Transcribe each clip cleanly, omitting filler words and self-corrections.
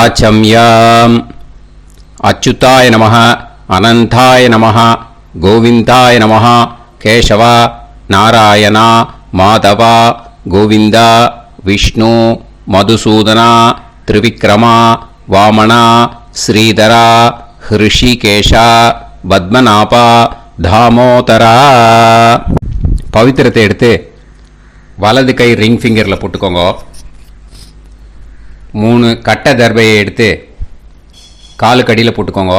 ஆச்சம்யாம். அச்சுதாய நமः, அனந்தாய நமः, கோவிந்தாய நமः, கேசவா, நாராயணா, மாதவா, கோவிந்தா, விஷ்ணு, மதுசூதனா, திரிவிக்ரமா, வாமனா, ஸ்ரீதரா, ஹிருஷிகேஷா, பத்மநாபா, தாமோதரா. பவித்திரத்தை எடுத்து வலது கை ரிங் ஃபிங்கரில் போட்டுக்கோங்க. 3 கட்டை தர்பையை எடுத்து காலுக்கடியில் போட்டுக்கோங்க.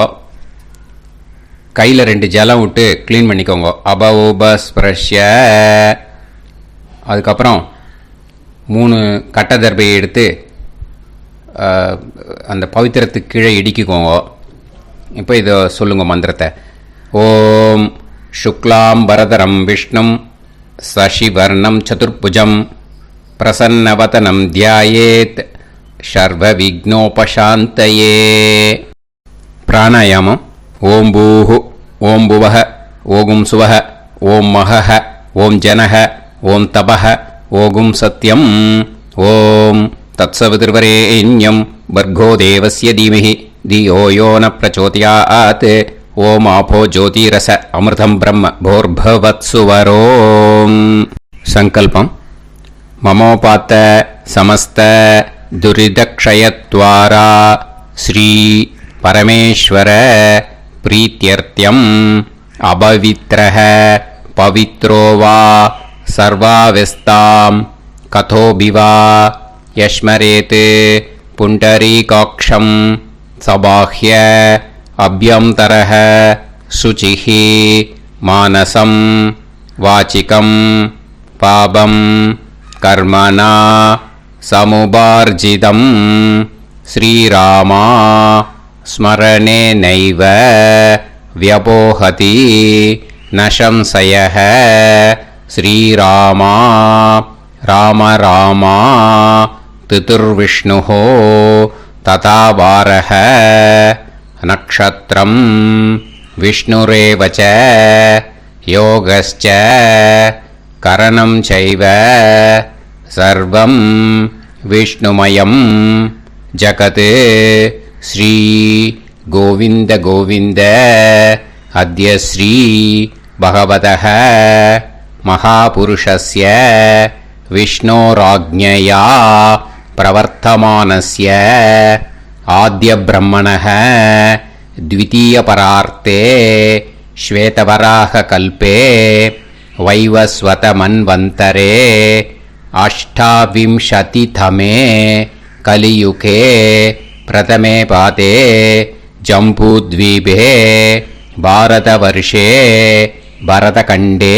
கையில் 2 ஜலம் விட்டு க்ளீன் பண்ணிக்கோங்க. அபஓபஸ்பிரஷ்ய. அதுக்கப்புறம் 3 கட்டை தர்பையை எடுத்து அந்த பவித்திரத்துக்கு கீழே இடிக்கிக்கோங்க. இப்போ இதை சொல்லுங்க மந்திரத்தை. ஓம் சுக்லாம் வரதரம் விஷ்ணும் சசிவர்ணம் சதுர்புஜம் பிரசன்னவதனம் தியாயேத் சர்வ விக்னோபசாந்தயே. பிராணாயாமம். ஓம் பூஹு, ஓம் புவஹ, ஓகும் சுவஹ, ஓம் மஹஹ, ஓம் ஜனஹ, ஓம் தபஹ, ஓகும் சத்யம். ஓம் தத்சவிதுர்வரேண்யம் பர்கோ தேவஸ்ய தீமஹி தியோ யோ ந பிரச்சோதயாத். ஓம் ஆபோ ஜோதிரச அமிர்தம் பிரம்ம போர்பவத்சுவரோம். சங்கல்பம். மமோபாத்த சமஸ்த துரிதக்ஷயத்வாரா ஸ்ரீ பரமேஸ்வர பிரீத்யர்த்தியம் அபவித்ரஹ பவித்ரோ வா சர்வாவஸ்தாம் கதோபிவா யஸ்மரேத் புண்டரீகாக்ஷம் சபாஹ்ய அப்யந்தரஹ சுசிஹி மானசம் வாசிகம் பாபம் கர்மணா சமுபார்ஜிதம் ஸ்ரீராமா ஸ்மரணேனைவ வ்யபோஹதி நசம்சயஹ. ஸ்ரீராமா ராம ராமா திதிர்விஷ்ணுஹோ ததா வாரஹ. நக்ஷத்ரம் விஷ்ணுரேவச யோகஸ்ச கரணம் சைவ சர்வம் விஷ்ணுமயம் ஜகத். ஸ்ரீ கோவிந்த கோவிந்த அத்ய ஸ்ரீ பகவதः மகாபுருஷஸ்ய விஷ்ணோராஜ்ஞயா பிரவர்த்தமானஸ்ய ஆத்ய பிரம்மணः த்விதீயபரார்த்தே ஸ்வேதவராக கல்பே வைவஸ்வத மன்வந்தரே அஷ்டாவிம்சதிதமே கலியுகே பிரதமே பாதே ஜம்பூத்வீபே பாரதவர்ஷே பரதகண்டே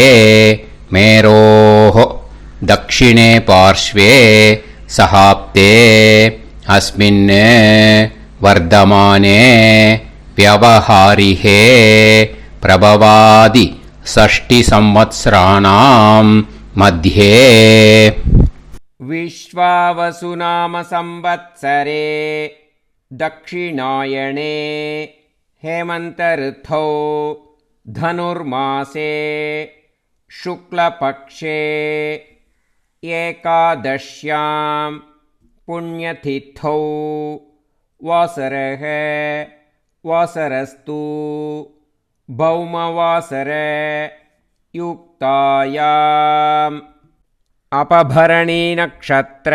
மேரோः தக்ஷிணே பார்ஷ்வே சஹாப்தே அஸ்மின் வர்தமானே व्यवहारिहे प्रभवादि षष्टि संवत्सराणां मध्ये. विश्वावसुनाम संवत्सरे दक्षिणायणे हेमन्तऋतौ धनुर्मासे शुक्लपक्षे एकादश्यां पुण्यतिथौ वासरः वासरस्तु भौमवासर युक्तायाम् अपभरणी नक्षत्र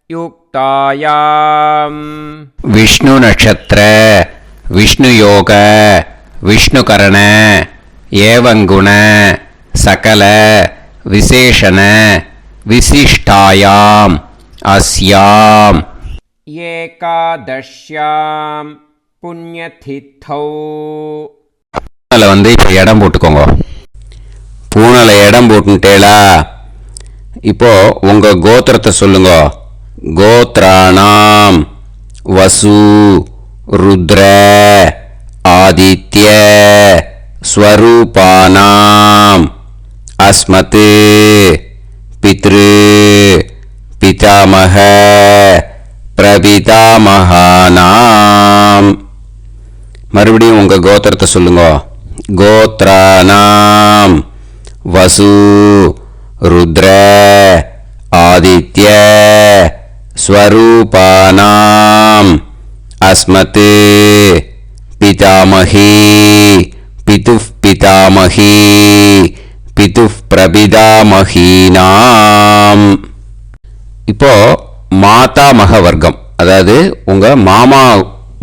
युक्तायाम्. विष्णु नक्षत्र विष्णु योग विष्णुकरण एवं गुण सकल विशेषण विशिष्टायाम् अस्याम् ஏகாதஷ்யாம் புண்ணியதித்தௌ. பூனலை இப்போ இடம் போட்டுக்கோங்க. பூனலை இடம் போட்டுட்டேலா. இப்போ உங்க கோத்திரத்தை சொல்லுங்க. கோத்ராணாம் வசு ருத்ர ஆதித்ய ஸ்வரூபானாம் அஸ்மத் பித்ரு பிதாமக பிரபிதாமகானாம். மறுபடியும் உங்க கோத்திரத்தை சொல்லுங்க. கோத்ரானாம் வசு ருத்ர ஆதித்ய ஸ்வரூபானாம் அஸ்மத் பிதாமகி பிதுஃப் பிதாமகி பிதுஃப் பிரபிதாமகீனாம். இப்போ மாதாமக வர்க்கம், அதாவது உங்க மாமா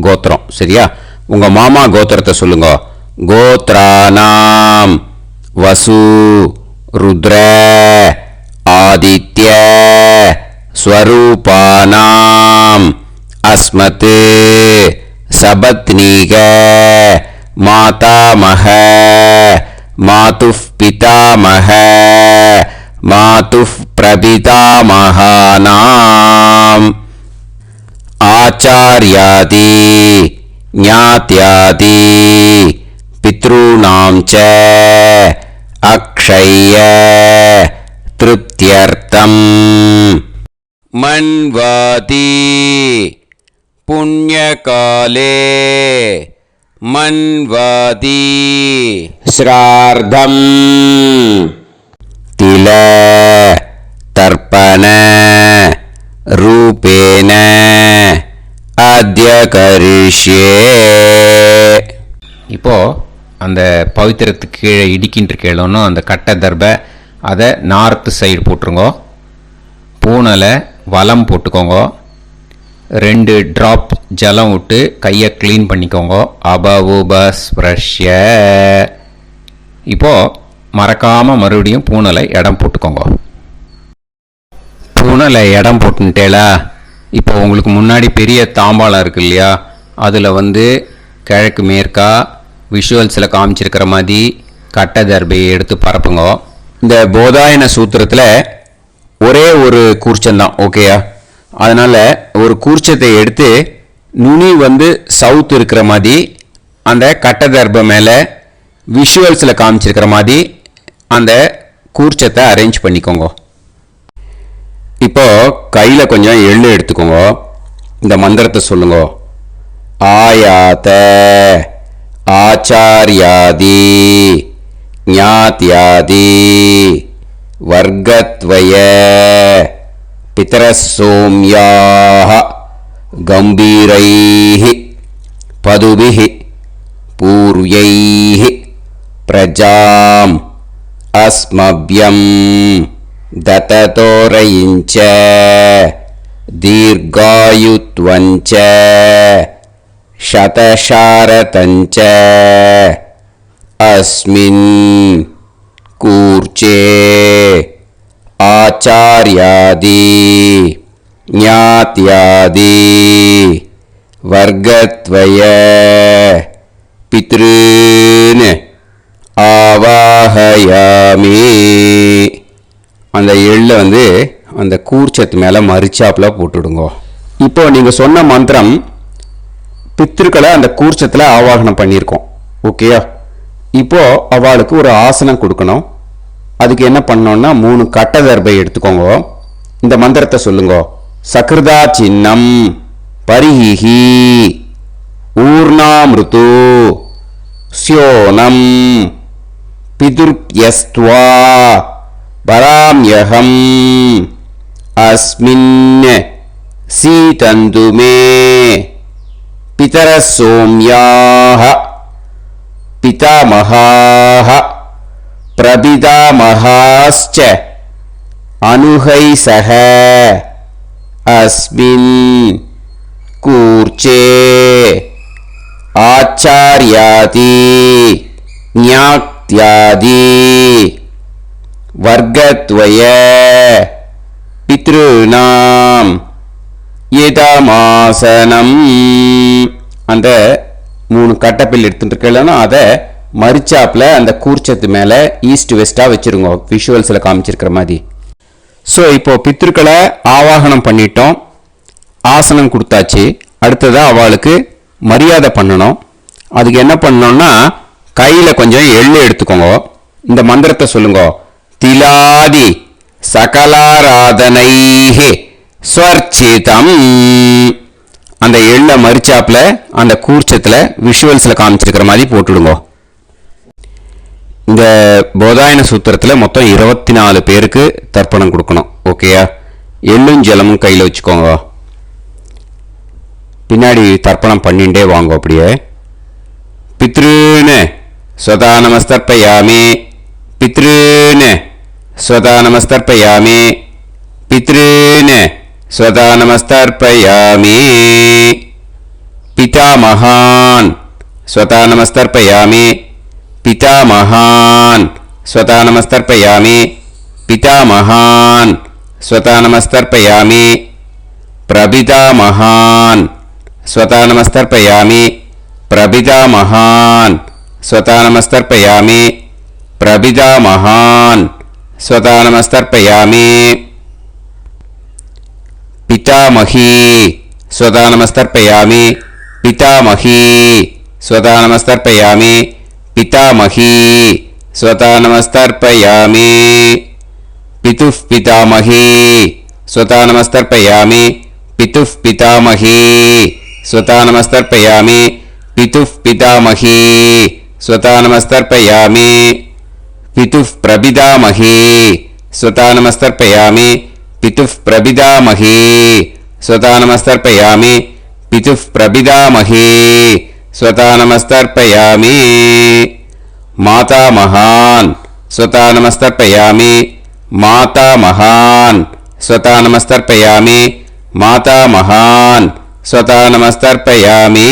கோத்திரம், சரியா? உங்க மாமா கோத்திரத்தை சொல்லுங்க. கோத்ரானாம் வசு ருத்ர ஆதித்ய ஸ்வரூபானாம் அஸ்மத் சபத்னீக மாதாமக மாதுஃப் பிதாமக மாதுஃப் பிரபிதாமகானாம். ஆச்சார்யாதி ஞாத்யாதி பித்ருணாம் ச அக்ஷய திருப்தியர்த்தம் மன்வாதி புண்ணியகாலே மன்வாதி ஸ்ரார்த்தம் தில தர்ப்பண ரூபேன அத்ய கரிஷ்யே. இப்போ அந்த பவித்திரத்துக்கு கீழே இடிக்கின்ற கீழோன்னு அந்த கட்டை தர்பை அதை நார்த்து சைடு போட்டுருங்கோ. பூனலை வலம் போட்டுக்கோங்க. 2 ட்ராப் ஜலம் விட்டு கையை க்ளீன் பண்ணிக்கோங்க. அபவுபஸ்பிரஷ்ய. இப்போ மறக்காமல் மறுபடியும் பூனலை இடம் போட்டுக்கோங்க. பூனலை இடம் போட்டுட்டேலா? இப்போ உங்களுக்கு முன்னாடி பெரிய தாம்பாளம் இருக்கு இல்லையா, அதில் கிழக்கு மேற்கா விஷுவல்ஸில் காமிச்சிருக்கிற மாதிரி கட்டை தர்பையை எடுத்து பரப்புங்க. இந்த போதாயன சூத்திரத்தில் ஒரே ஒரு கூர்ச்சந்தான், ஓகேயா? அதனால் ஒரு கூர்ச்சத்தை எடுத்து நுனி சவுத் இருக்கிற மாதிரி அந்த கட்டை தர்பை மேலே விஷுவல்ஸில் காமிச்சிருக்கிற மாதிரி அந்த கூர்ச்சத்தை அரேஞ்ச் பண்ணிக்கோங்க. இப்போ கையில் கொஞ்சம் எள்ளு எடுத்துக்கோங்க. இந்த மந்திரத்தை சொல்லுங்க. ஆயாத ஆச்சார்யாதி ஞாத்யாதி வர்கத்வய பிதரசோம்யாஹ கம்பீரைஹ பதுபிஹ பூர்வைஹ பிரஜாம் அஸ்மப்யம் தததோரயிஞ்ச தீர்காயுத்வஞ்ச சதசாரதஞ்ச அஸ்மின் கூர்ச்சே ஆச்சார்யாதி ஞாத்யாதி வர்கத்வய பித்ருன் ஆவாஹயாமி. அந்த எள்ளை அந்த கூர்ச்சத்து மேலே மரிச்சாப்பில் போட்டுடுங்க. இப்போ நீங்கள் சொன்ன மந்திரம் பித்ருக்களை அந்த கூர்ச்சத்தில் ஆவாகனம் பண்ணியிருக்கோம், ஓகேயா? இப்போ அவளுக்கு ஒரு ஆசனம் கொடுக்கணும். அதுக்கு என்ன பண்ணோம்னா 3 கட்டை தர்பை எடுத்துக்கோங்க. இந்த மந்திரத்தை சொல்லுங்க. சக்ருதா சின்னம் பரிஹி ஊர்ணாமிருத்து ஸ்யோனம் பிதுர்யஸ்த்வா பராம்யகம் அஸ்மின் சீதந்துமே பிதரசோம்யாஹ பிதாமகாஹ பிரபிதாமகாஸ்ச அனுகைசஹ அஸ்மின் கூர்ச்சே ஆச்சார்யாதி ஞாத்யாதி வர்கத்வய பித்ருநாம் இதமாசனம். அந்த 3 கட்டப்பில் எடுத்துட்டு இருக்கலன்னா அதை மரிச்சாப்பில் அந்த கூர்ச்சத்து மேலே ஈஸ்ட் வெஸ்ட்டாக வச்சுருங்க, விஷுவல்ஸில் காமிச்சிருக்கிற மாதிரி. ஸோ இப்போ பித்ருக்களை ஆவாகனம் பண்ணிட்டோம், ஆசனம் கொடுத்தாச்சு. அடுத்ததாக அவளுக்கு மரியாதை பண்ணணும். அதுக்கு என்ன பண்ணணும்னா கையில் கொஞ்சம் எள்ளு எடுத்துக்கோங்க. இந்த மந்திரத்தை சொல்லுங்க. திலாதி சகலாராதனைஹி ஸ்வர்ச்சிதம். அந்த எள்ளை மரிச்சாப்புல அந்த கூர்ச்சத்தில் விஷுவல்ஸில் காமிச்சிருக்கிற மாதிரி போட்டுடுங்க. இந்த போதாயன சூத்திரத்தில் மொத்தம் 24 பேருக்கு தர்ப்பணம் கொடுக்கணும், ஓகேயா? எள்ளும் ஜலமும் கையில் வச்சுக்கோங்க. பின்னாடி தர்ப்பணம் பண்ணிண்டே வாங்க. அப்படியே பித்ருன்னு ஸ்வதா நமஸ்தர்ப்பயாமி, பித்ருன்னு ஸ்வதா நமஸ்தர்ப்பயாமி, பித்ருன்னு ஸ்வதா நமஸ்தர்ப்பயாமி. பிதாமகான் ஸ்வதா நமஸ்தர்ப்பயாமி, பிதாமகான் ஸ்வதா நமஸ்தர்ப்பயாமி, பிதாமகான் ஸ்வதா நமஸ்தர்ப்பயாமி. பிரபிதாமகான் ஸ்வதா நமஸ்தர்ப்பயாமி, பிரபிதாமகான் ஸ்வதா நமஸ்தர்ப்பயாமி, பிரபிதாமகான் ஸ்வதா நமஸ்தர்ப்பயாமி. பிதாமகி ஸ்வதா நமஸ்தர்ப்பயாமி, பிதாமகி ஸ்வதா நமஸ்தர்ப்பயாமி, பிதாமகி ஸ்வதா நமஸ்தர்ப்பயாமி. பிதுः பிதாமகி ஸ்வதா நமஸ்தர்ப்பயாமி, பிதுः பிதாமகி ஸ்வதா நமஸ்தர்ப்பயாமி, பிதுः பிதாமகி ஸ்வதா நமஸ்தர்ப்பயாமி. பிதுः பிரபிதாமகி ஸ்வதா நமஸ்தர்ப்பயாமி, பிதுः பிரபிதாமகி ஸ்வதா நமஸ்தர்ப்பயாமி, பிதுः பிரபிதாமகி ஸ்வதா நமஸ்தர்ப்பயாமி. மாதாமகான் ஸ்வதா நமஸ்தர்ப்பயாமி, மாதாமகான் ஸ்வதா நமஸ்தர்ப்பயாமி, மாதாமகான் ஸ்வதா நமஸ்தர்ப்பயாமி.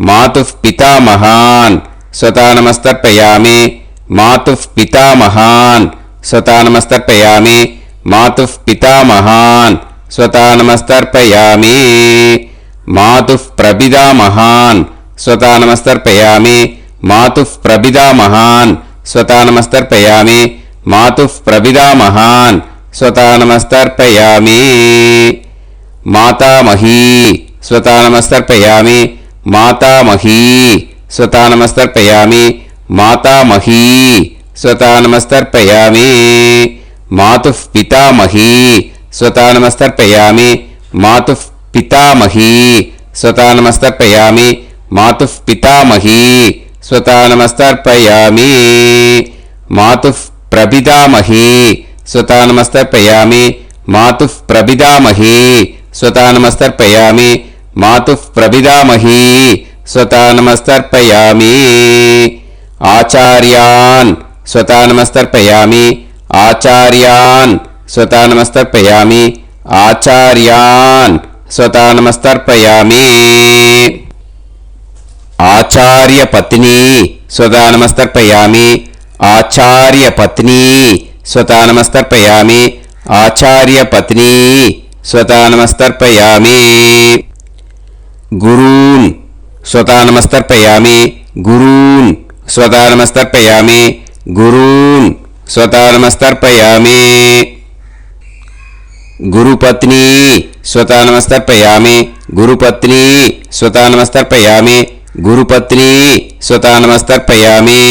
மாதுः பிதாமகான் ஸ்வதா நமஸ்தர்ப்பயாமி, மாதுः பிதாமகான் ஸ்வதா நமஸ்தர்ப்பயாமி, மாதுः பிதாமகான் ஸ்வதா நமஸ்தர்ப்பயாமி. மாதுः பிரபிதாமகான் ஸ்வதா நமஸ்தர்ப்பயாமி, மாதுः பிரபிதாமகான் ஸ்வதா நமஸ்தர்ப்பயாமி, மாதுः பிரபிதாமகான் ஸ்வதா நமஸ்தர்ப்பயாமி. மாதாமகி ஸ்வதா நமஸ்தர்ப்பயாமி, மாதாமகி ஸ்வதா நமஸ்தர்ப்பயாமி, மாதாமகி ஸ்வதா நமஸ்தர்ப்பயாமி. மாதுः பிதாமகி ஸ்வதா நமஸ்தர்ப்பயாமி, மாதுः பிதாமகி ஸ்வதா நமஸ்தர்ப்பயாமி, மாதுः பிதாமகி ஸ்வதா நமஸ்தர்ப்பயாமி. மாதுः பிரபிதாமகி ஸ்வதா நமஸ்தர்ப்பயாமி, மாதுः பிரபிதாமகி ஸ்வதா நமஸ்தர்ப்பயாமி, மாதுः பிரபிதாமகி ஸ்வதா நமஸ்தர்ப்பயாமி. ஆச்சார்யான் ஸ்வதா நமஸ்தர்ப்பயாமி, ஆச்சார்யான் ஸ்வதா நமஸ்தர்ப்பயாமி, ஆச்சார்யான் ஸ்வதா நமஸ்தர்ப்பயாமி. ஆச்சார்ய பத்னி ஸ்வதா நமஸ்தர்ப்பயாமி, ஆச்சார்ய பத்னி ஸ்வதா நமஸ்தர்ப்பயாமி, ஆச்சார்ய பத்னி ஸ்வதா நமஸ்தர்ப்பயாமி. குரூன் ஸ்வதா நமஸ்தர்ப்பயாமி, குரூன் ஸ்வதா நமஸ்தர்ப்பயாமி, குரூன் ஸ்வதா நமஸ்தர்ப்பயாமி. गुरुपत्नी स्वता नमस्तर्पयामि, गुरुपत्नी स्वता नमस्तर्पयामि, गुरुपत्नी स्वता नमस्तर्पयामि.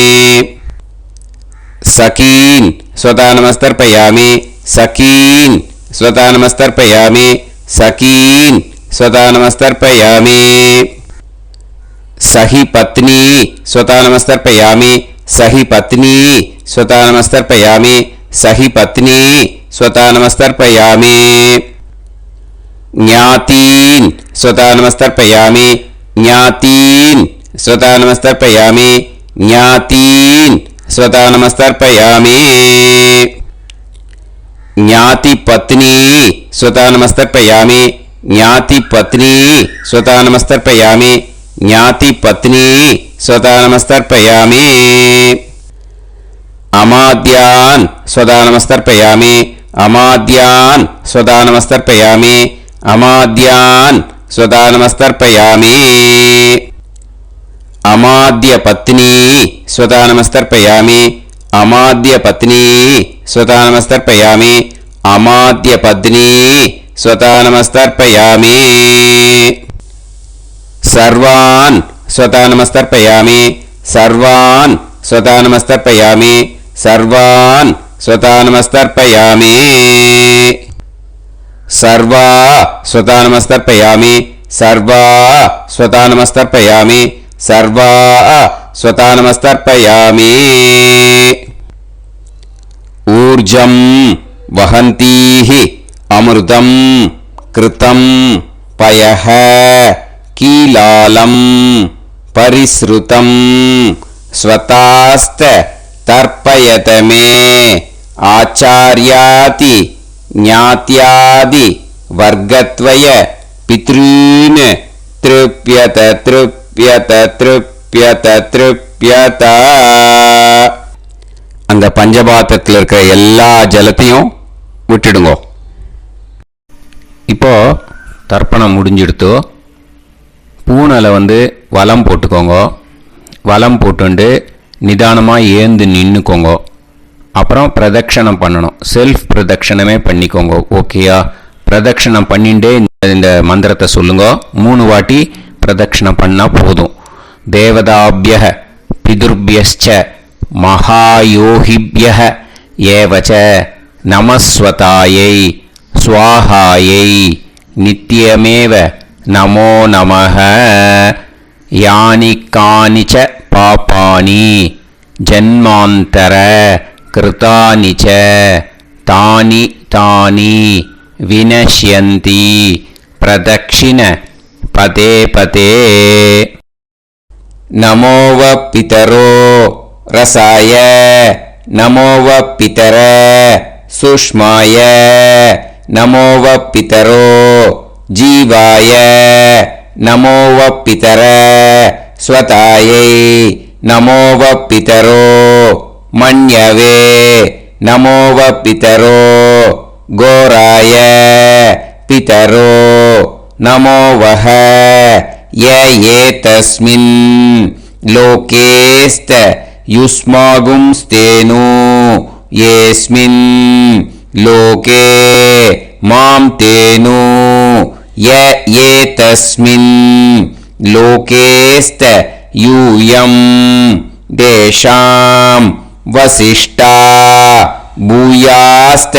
सकीन स्वता नमस्तर्पयामि, सकीन स्वता नमस्तर्पयामि, सकीन स्वता नमस्तर्पयामि. सही पत्नी स्वता नमस्तर्पयामि, सही पत्नी स्वता नमस्तर्पयामि, सही पत्नी स्वता नमस्तर्पयामि. ज्ञातीन स्वता नमस्तर्पयामि, ज्ञातीन स्वता नमस्तर्पयामि, ज्ञातीन स्वता नमस्तर्पयामि. ज्ञाति पत्नी स्वता नमस्तर्पयामि, ज्ञाति पत्नी स्वता नमस्तर्पयामि, ज्ञाति पत्नी स्वता नमस्तर्पयामि. अमाद्यान स्वता नमस्तर्पयामि, अमाद्यान स्वता नमस्तर्पयामि, अमाद्यान स्वता नमस्तर्पयामि. अमाद्य पत्नी स्वता नमस्तर्पयामि, अमाद्य पत्नी स्वता नमस्तर्पयामि, अमाद्य पत्नी स्वता नमस्तर्पयामि. सर्वान् स्वता नमस्तर्पयामि, सर्वान् स्वता नमस्तर्पयामि, सर्वान् स्वता नमस्तर्पयामि. सर्वा स्वता नमस्तर्पयामि, सर्वा स्वता नमस्तर्पयामि, सर्वा स्वता नमस्तर्पयामि. ऊर्जं वहन्तीः அமிர்தம் கிருதம் பயஹ கீலாலம் பரிஸ்ருதம் ஸ்வதாஸ்த தர்ப்பயதமே ஆச்சார்யாதி ஞாத்யாதி வர்க்கத்வய பித்ருன் த்ருப்யத த்ருப்யத த்ருப்யத த்ருப்யத. அந்த பஞ்சபாத்திரத்தில் இருக்கிற எல்லா ஜலத்தையும் விட்டுடுங்கோ. இப்போ தர்ப்பணம் முடிஞ்சிடுத்தோ பூனலை வலம் போட்டுக்கோங்க. வலம் போட்டுண்டு நிதானமாக ஏந்து நின்றுக்கோங்க. அப்புறம் பிரதட்சணம் பண்ணணும். செல்ஃப் பிரதட்சணமே பண்ணிக்கோங்க. ஓகேயா? பிரதட்சணம் பண்ணிண்டே இந்த மந்திரத்தை சொல்லுங்க. 3 வாட்டி பிரதட்சணம் பண்ணால் போதும். தேவதாபிய பிதுர்பியச்ச மகாயோகிபிய ஏவச்ச நமஸ்வதாயை ஸ்வாஹாயை நித்யமேவ நமோ நமஹ. யானி கானிச்ச பாபானி ஜன்மாந்தர கிருதானி ச தானி தானி வினஷ்யந்தி பிரதக்ஷிண பதே பதே. நமோவ பிதரோ ரசாய நமோவ பிதர சுஷ்மாய நமோவ பிதரோ ஜீவாய நமோவ பிதர ஸ்வதாயை நமோவ பிதரோ மன்யவே நமோவ பிதரோ கோராய பிதரோ நமோவஹ ய ஏதஸ்மின் லோகேஸ்த யுஸ்மாகும்ஸ்தேனு ஏஸ்மின் லோகே மாம் தேனு ய ஏதஸ்மின் லோகேஸ்த யூயம் தேஷாம் வசிஷ்டா பூயாஸ்த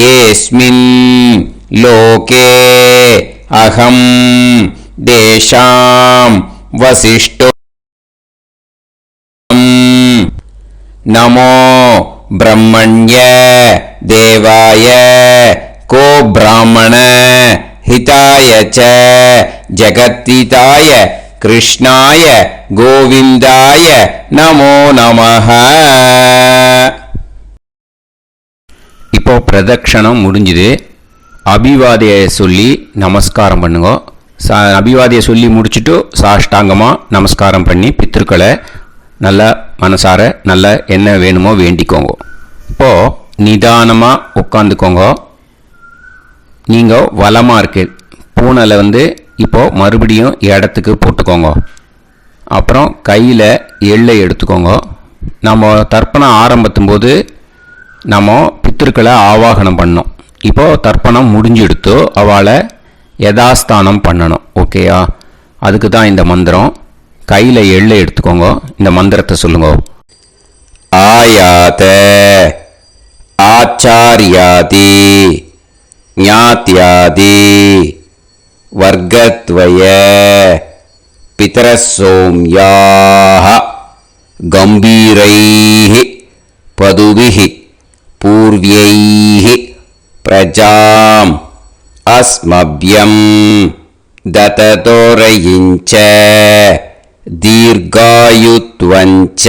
ஏஸ்மின் லோகே அகம் தேஷாம் வசிஷ்டோ. நமோ பிரம்மண்ய தேவாய கோ பிராமண ஹிதாய ச ஜகத்ஹிதாய கிருஷ்ணாய கோவிந்தாய நமோ நமஹ. இப்போ பிரதட்சணம் முடிஞ்சுது. அபிவாதியை சொல்லி நமஸ்காரம் பண்ணுங்க. அபிவாதியை சொல்லி முடிச்சுட்டு சாஷ்டாங்கமாக நமஸ்காரம் பண்ணி பித்திருக்களை நல்லா மனசார நல்லா என்ன வேணுமோ வேண்டிக்கோங்க. இப்போது நிதானமாக உட்காந்துக்கோங்க. நீங்கள் வலமாக இருக்கு பூனலை இப்போது மறுபடியும் இடத்துக்கு போட்டுக்கோங்க. அப்புறம் கையில் எள்ளை எடுத்துக்கோங்க. நம்ம தர்ப்பணம் ஆரம்பித்தும் போது நம்ம பித்திருக்களை ஆவாகனம் பண்ணோம். இப்போது தர்ப்பணம் முடிஞ்செடுத்து அவளை யதாஸ்தானம் பண்ணணும். ஓகேயா? அதுக்கு தான் இந்த மந்திரம். கையில் எள்ளை எடுத்துக்கோங்க. இந்த மந்திரத்தை சொல்லுங்க. ஆயாத ஆச்சாரியாதி ஞாத்யாதி வர்க்கத்வய பிதரசோம்யாஹ கம்பீரைஹி பதுபிஹி பூர்வ்யைஹி பிரஜாம் அஸ்மப்யம் தததோரயிஞ்ச தீர்காயுத்வஞ்ச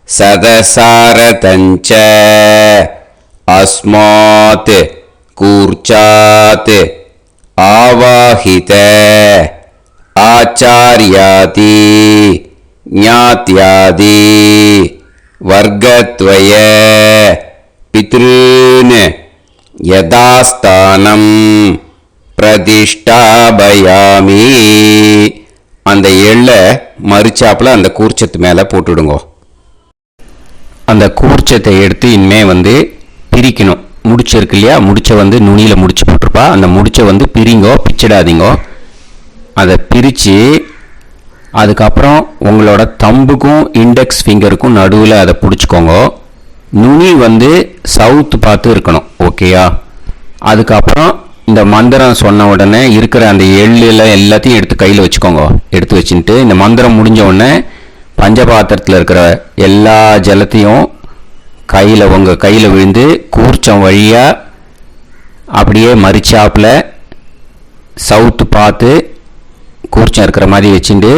சதசாரதஞ்ச அஸ்மாத் கூர்ச்சாத் ஆவாஹித ஆச்சார்யாதி ஞாத்யாதி வர்க்கத்வய பித்ருன் யதாஸ்தானம் பிரதிஷ்டாபயாமி. அந்த எள்ளை மறிச்சாப்புல அந்த கூர்ச்சத்து மேலே போட்டுடுங்க. அந்த கூர்ச்சத்தை எடுத்து இனிமே பிரிக்கணும். முடிச்சிருக்கு இல்லையா? முடிச்ச நுனியில் முடிச்சு போட்டிருப்பா. அந்த முடிச்ச பிரிங்கோ, பிச்சிடாதீங்கோ. அதை பிரித்து அதுக்கப்புறம் உங்களோட தம்புக்கும் இண்டெக்ஸ் ஃபிங்கருக்கும் நடுவில் அதை பிடிச்சிக்கோங்க. நுனி சவுத்து பார்த்து இருக்கணும். ஓகேயா? அதுக்கப்புறம் இந்த மந்திரம் சொன்ன உடனே இருக்கிற அந்த எள்ளில் எல்லாத்தையும் எடுத்து கையில் வச்சுக்கோங்க. எடுத்து வச்சுட்டு இந்த மந்திரம் முடிஞ்ச உடனே பஞ்சபாத்திரத்தில் இருக்கிற எல்லா ஜலத்தையும் உங்கள் கையில் விழுந்து கூர்ச்சம் வழியாக அப்படியே மறிச்சாப்பில் சவுத்து பார்த்து கூர்ச்சம் இருக்கிற மாதிரி வச்சுட்டு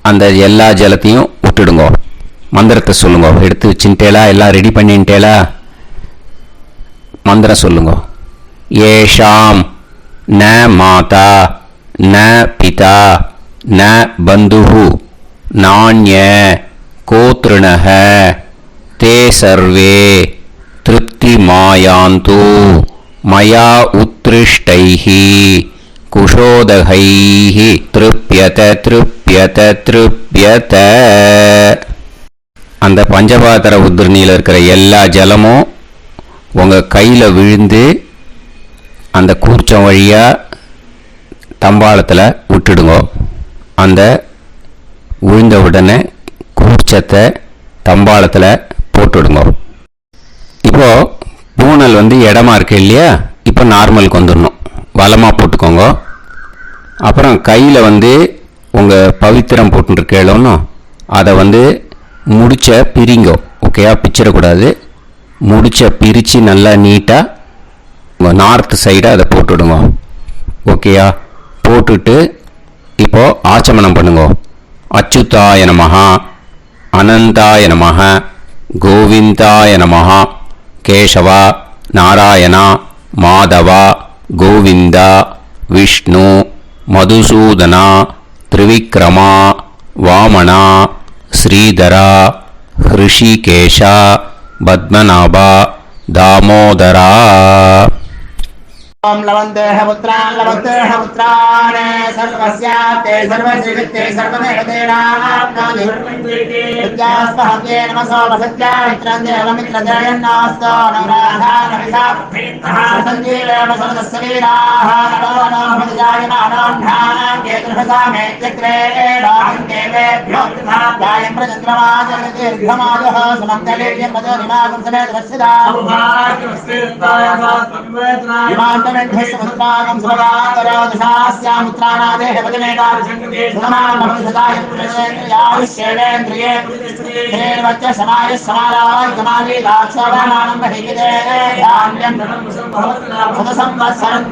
அந்த எல்லா ஜலத்தையும் விட்டுடுங்கோ. மந்திரத்தை சொல்லுங்க. எடுத்து வச்சுட்டேலா, எல்லாம் ரெடி பண்ணிட்டேலா? மந்திரம் சொல்லுங்க. ஏஷாம் ந மாதா ந பிதா ந பந்துஹு நாண்ய கோத்ருணஹ தே சர்வே திருப்திமாயாந்து மயா உத்ருஷ்டைஹி குஷோதகைஹி திருப்யத திருப்யத திருப்யத. அந்த பஞ்சபாத்திர உத்ரணியில் இருக்கிற எல்லா ஜலமும் உங்கள் கையில் விழுந்து அந்த கூர்ச்சம் வழியாக தம்பாளத்தில் விட்டுடுங்க. அந்த விழுந்த உடனே கூர்ச்சத்தை தம்பாளத்தில் போட்டுடுங்க. இப்போது பூனல் இடமா இருக்கு இல்லையா, இப்போ நார்மலுக்கு வந்துடணும். வலமாக போட்டுக்கோங்க. அப்புறம் கையில் உங்கள் பவித்திரம் போட்டுருக்கேளோன்னு அதை முடிச்ச பிரிங்கோ. ஓகேயா, பிச்சிடக்கூடாது. முடிச்ச பிரித்து நல்லா நீட்டாக நார்த் சைடை அதை போட்டுவிடுங்க. ஓகேயா, போட்டுட்டு இப்போது ஆச்சமனம் பண்ணுங்க. அச்சுதாய நமஹ, அனந்தாய நமஹ, கோவிந்தாய நமஹ, கேசவா நாராயணா மாதவா கோவிந்தா விஷ்ணு மதுசூதனா திரிவிக்ரமா வாமனா ஸ்ரீதரா ஹிருஷிகேஷா பத்மநாபா தாமோதரா. ओम लवन्तेह पुत्रान् लवन्तेह पुत्रान् सर्वस्याते सर्वश्रीवित्ते सर्वदेवतेनाप्नोति विद्यास्पहते नमसो वसत्या मित्रं देवमित्रजयन्नास्तो नवराधानविषाः सञ्जीवेम सर्वस्वीराः नमो नमः जायमानां केतुर्भसामे चक्रे देवेभ्यो गायं प्रचक्रमाजगदीर्घमाजः समङ्गलेयं पदोनिमागं समेत वत्सदा समुद्रागं सुभगान्तरादशास्यामुत्राणादेह पदमेकाभिषङ्कृते समानमभिसदायुष्येवेन्द्रिये धेर्वच्च समायः समाराय समाली दाक्षावानानं बहिगिते धान्यं सदसंवत्सरं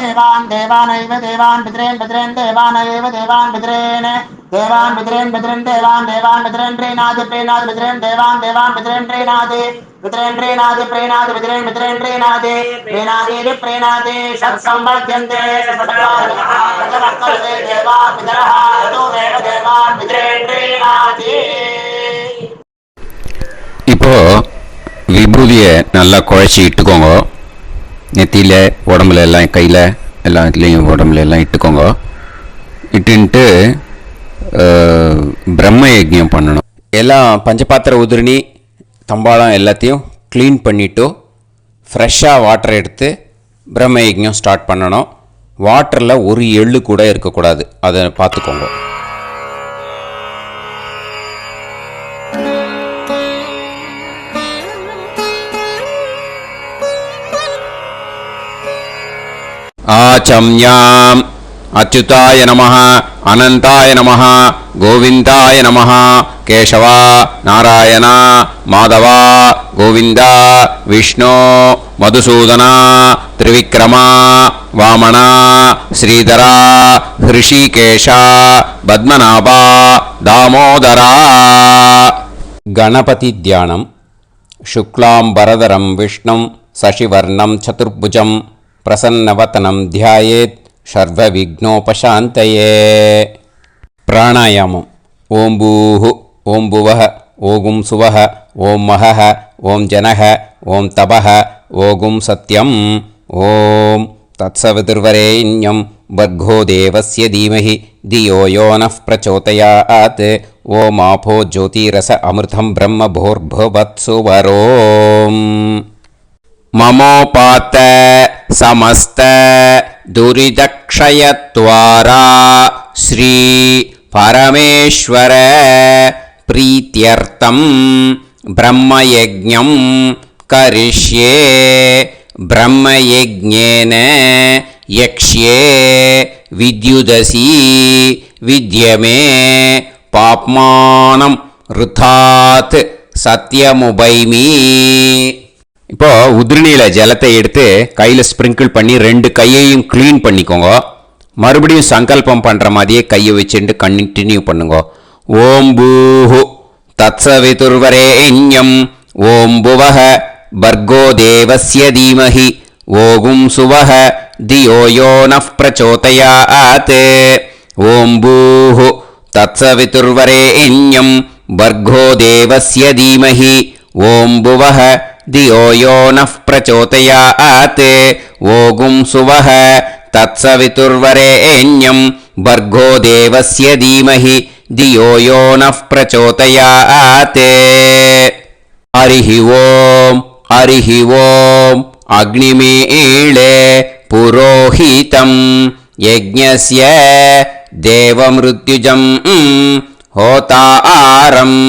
देवान् देवानैव देवान् पितॄन् पितॄन् देवानैव देवान् पितॄन् देवान् पितॄन् पितॄन् देवान् देवान् पितॄन् प्रीणाति प्रीणाति पितॄन् देवान् देवान् पितॄन् प्रीणाति पितॄन् प्रीणाति प्रीणाति पितॄन् पितॄन् प्रीणाति प्रीणाति प्रीणाति षट्संवर्ध्यन्ते षट्कार्यः देवा पितरः ततोमेव देवान् पितॄन् प्रीणाति. இப்போ விபூதியை நல்லா குழச்சி இட்டுக்கோங்க. நெத்தியில் உடம்புல எல்லாம் கையில் எல்லா இதுலேயும் உடம்புல எல்லாம் இட்டுக்கோங்க. இட்டுன்ட்டு பிரம்ம யஜ்ஞம் பண்ணணும். எல்லாம் பஞ்சபாத்திர உதிரணி தம்பாளம் எல்லாத்தையும் க்ளீன் பண்ணிவிட்டு ஃப்ரெஷ்ஷாக வாட்டர் எடுத்து பிரம்ம யஜ்ஞம் ஸ்டார்ட் பண்ணணும். வாட்டரில் ஒரு எள்ளு கூட இருக்கக்கூடாது, அதை பார்த்துக்கோங்க. ஆச்சம்யாம் அச்சுதாய நமஹ, அனந்தாய நமஹ, கோவிந்தாய நமஹ, கேசவா நாராயணா மாதவா கோவிந்தா விஷ்ணு மதுசூதனா திரிவிக்ரமா வாமனா ஸ்ரீதரா ஹிருஷிகேஷா பத்மநாபா தாமோதரா. கணபதி தியானம். சுக்லாம்பரதரம் விஷ்ணும் சசிவர்ணம் சதுர்புஜம் பிரசன்னவதனம் தியாயேத் சர்வவிக்னோபசாந்தயே. பிராணாயாமம். ஓம் பூஹு ஓம் புவஹ ஓகும் சுவஹ ஓம் மஹஹ ஓம் ஜனஹ ஓம் தபஹ ஓகும் சத்யம். ஓம் தத்சவிதுர்வரேண்யம் வர்கோ தேவஸ்ய தீமஹி தியோ யோ நः பிரச்சோதயாத். ஓம் ஆபோ ஜோதிரஸ அமிர்தம் பிரம்ம भूर्भुवत्सुवरोम्. ममोपात समस्त दुरिदक्षयत्वारा श्री परमेश्वर प्रीत्यर्थं ब्रह्मयज्ञं करिष्ये. ब्रह्मयज्ञेन यक्ष्ये विद्युदसि विद्यमे पाप्मानं ऋथात् सत्यमुपैमि. இப்போது உதிரணியில் ஜலத்தை எடுத்து கையில் ஸ்ப்ரிங்கிள் பண்ணி 2 கையையும் க்ளீன் பண்ணிக்கோங்க. மறுபடியும் சங்கல்பம் பண்ணுற மாதிரியே கையை வச்சுட்டு கண்டினியூ பண்ணுங்க. ஓம் பூஹு தத்சவிதுர்வரேண்யம் ஓம் புவஹ பர்கோ தேவஸ்ய தீமஹி ஓகும் சுவஹ தியோ யோ நஃப் பிரச்சோதயாத். ஓம் பூஹு தத்சவிதுர்வரேண்யம் பர்கோ தேவஸ்ய தீமஹி ஓம் புவஹ தியோ யோ நஃப் பிரச்சோதயாத். ஓகும் சுவஹ தத்சவிதுர்வரேண்யம் பர்கோ தேவஸ்ய தீமஹி தியோ யோ நஃப் பிரச்சோதயாத். ஹரிஹி ஓம் ஹரிஹி ஓம் அக்னிமீளே புரோஹிதம் யஜ்ஞஸ்ய தேவமிருத்யுஜம் ஹோதாரம்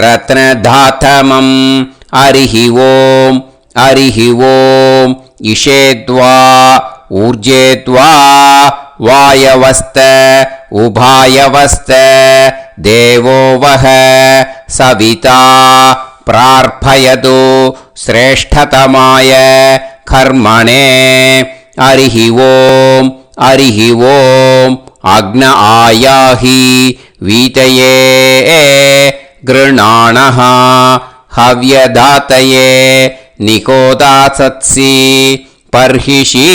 ரத்னதாதமம். ஹரிஹி ஓம் ஹரிஹி ஓம் இஷேத்வா ஊர்ஜேத்வா வாயவஸ்த உபாயவஸ்த தேவோ வஹ சவிதா பிரார்ப்பயது ஸ்ரேஷ்டதமாய கர்மணே. ஹரிஹி ஓம் ஹரிஹி ஓம் அக்ன ஆயாஹி வீதயே கிருணாணஹ ஹவ்யதாத்தயே நிகோதாசத்சி பர்ஹிஷி.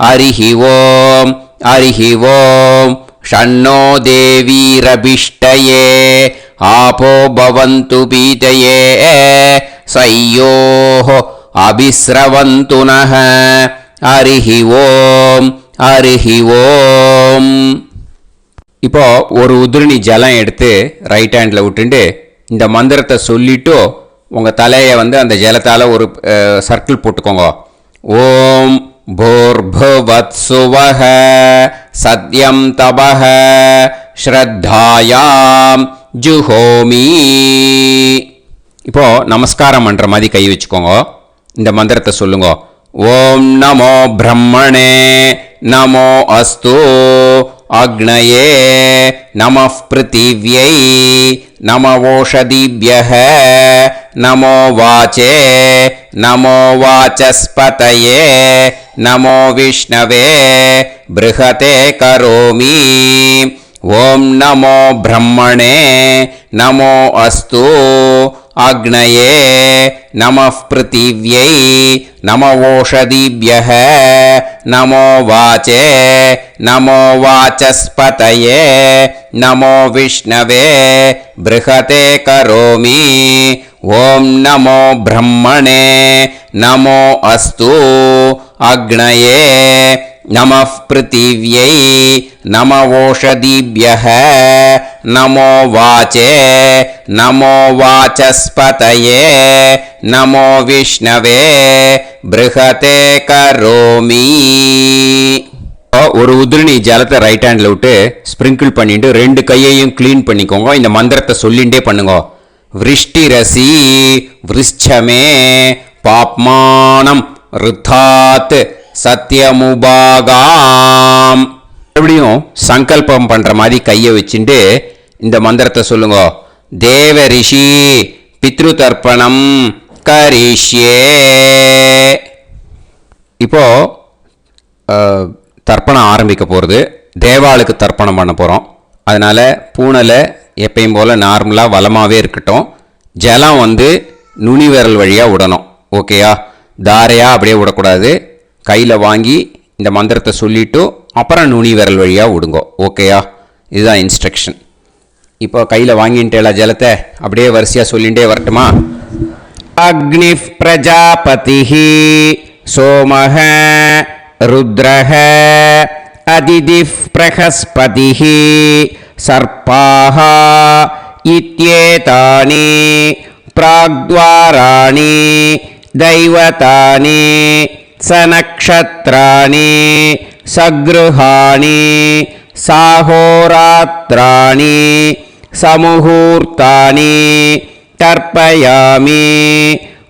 ஹரிஹி ஓம் ஹரிஹி ஓம் ஷண்ணோ தேவீரபிஷ்டயே ஆபோ பவந்து பீதயே சய்யோஹ அபிஸ்ரவந்து நஹ. ஹரிஹி ஓம் ஹரிஹி ஓம். இப்போ ஒரு உதிரணி ஜலம் எடுத்து ரைட் ஹேண்டில் விட்டுண்டு இந்த மந்திரத்தை சொல்லிட்டு உங்கள் தலையை அந்த ஜலத்தால் ஒரு சர்க்கிள் போட்டுக்கோங்க. ஓம் பூர்புவத்சுவஹ சத்யம் தபஹ ஸ்ரத்தாயாம் ஜுஹோமி. இப்போ நமஸ்காரம் பண்ணுற மாதிரி கை வச்சுக்கோங்க. இந்த மந்திரத்தை சொல்லுங்க. ஓம் நமோ பிரம்மணே நமோ அஸ்து அக்னயே நமः பிருத்திவ்யை நமவோஷதிभ्यः நமோ வாச்சே நமோ வாசஸ்பதயே நமோ விஷ்ணவே ப்ருஹதே கரோமி. ஓம் நமோ பிரம்மணே நமோ அஸ்து அக்னயே நமः பிருத்திவ்யை நமவோஷதிभ्यः நமோ வாச்சே நமோ வாசஸ்பதயே நமோ விஷ்ணவே ப்ருஹதே கரோமி. ஓம் நமோ பிரம்மணே நமோ அஸ்து அக்னயே நமः பிருத்திவ்யை நமவோஷதிभ्यः நமோ வாச்சே நமோ வாசஸ்பதயே நமோ விஷ்ணவே ப்ருஹதே கரோமி. ஒரு உதிரணி ஜலத்தை ரைட் ஹேண்டில் விட்டு ஸ்ப்ரிங்கிள் பண்ணிட்டு 2 கையையும் க்ளீன் பண்ணிக்கோங்க. இந்த மந்திரத்தை சொல்லிகிட்டே பண்ணுங்க. விருஷ்டிரசி விருஷ்சமே பாப்மானம் ருத்தாத் சத்யமுபாகாம். மறுபடியும் சங்கல்பம் பண்ணுற மாதிரி கையை வச்சுட்டு இந்த மந்திரத்தை சொல்லுங்க. தேவ ரிஷி பித்ரு தர்ப்பணம் கரிஷ்யே. இப்போ தர்ப்பணம் ஆரம்பிக்க போகிறது. தேவாளுக்கு தர்ப்பணம் பண்ண போகிறோம். அதனால் பூனலை எப்பயும் போல் நார்மலாக வளமாகவே இருக்கட்டும். ஜலம் நுனி விரல் வழியாக விடணும். ஓகேயா? தாரையாக அப்படியே விடக்கூடாது. கையில் வாங்கி இந்த மந்திரத்தை சொல்லிவிட்டு அப்புறம் நுனி விரல் வழியாக விடுங்கோ. ஓகேயா? இதுதான் இன்ஸ்ட்ரக்ஷன். இப்போ கையில் வாங்கிட்டேல ஜலத்தை அப்படியே வரிசையாக சொல்லிகிட்டே வரட்டுமா? அக்னி பிரஜாபதி சோமஹ ருத்ரஹ அதிதி பிரகஸ்பதி சர்பாஹ இத்யேதானி பிராக்த்வாராணி தைவதானி சநக்ஷத்ராணி சக்ருஹாணி சாஹோராத்ராணி சமுஹூர்த்தானி தர்ப்பயாமி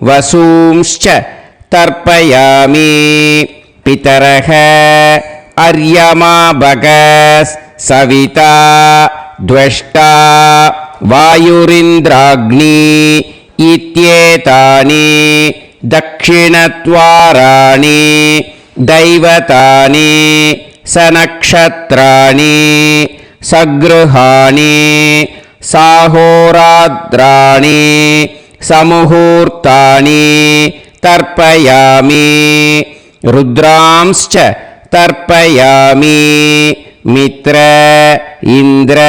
வசூம்ச்ச தர்ப்பயாமி. பிதரஹ அர்யமா பகஸ் சவிதா த்வஷ்டா வாயுரிந்திராக்னி இத்யேதானி दक्षिणद्वाराणि दैवतानि सनक्षत्राणि सगृहाणि साहोरात्राणि समुहूर्तानि तर्पयामि रुद्रांश्च तर्पयामि मित्र इन्द्र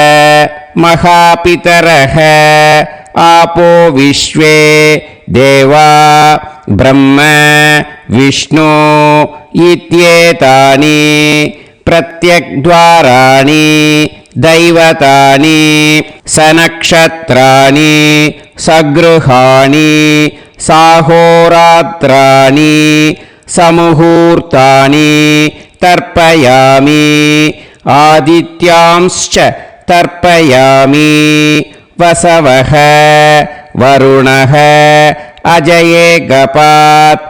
महापितरः आपो विश्वे देवा ब्रह्म विष्णु इत्येतानि प्रत्यग्द्वाराणि दैवतानि सनक्षत्राणि सगृहाणि साहोरात्राणि समुहूर्तानि तर्पयामि आदित्यांश्च तर्पयामि वसवः वरुणः अजये गपात्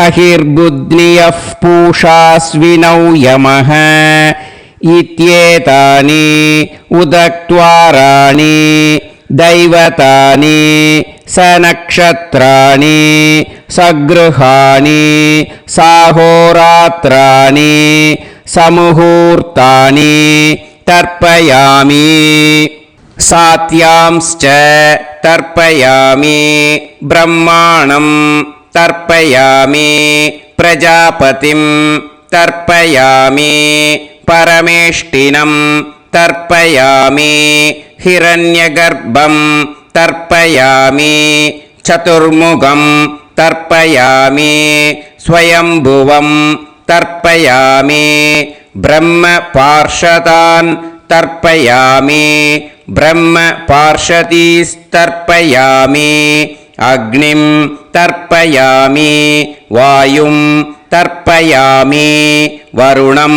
अहिर्बुध्नियः पूषास्विनौ यमः इत्येतानि उदक्द्वाराणि दैवतानि सनक्षत्राणि सगृहाणि साहोरात्राणि समुहूर्तानि तर्पयामि सात्यांश्च तर्पयामि ब्रह्माणं तर्पयामि प्रजापतिं तर्पयामि परमेष्टिनं तर्पयामि हिरण्यगर्भं तर्पयामि चतुर्मुखं तर्पयामि स्वयंभुवं तर्पयामि ब्रह्मपार्षदान् तर्पयामि ब्रह्मपार्षदीस्तर्पयामि अग्निं तर्पयामि वायुं तर्पयामि वरुणं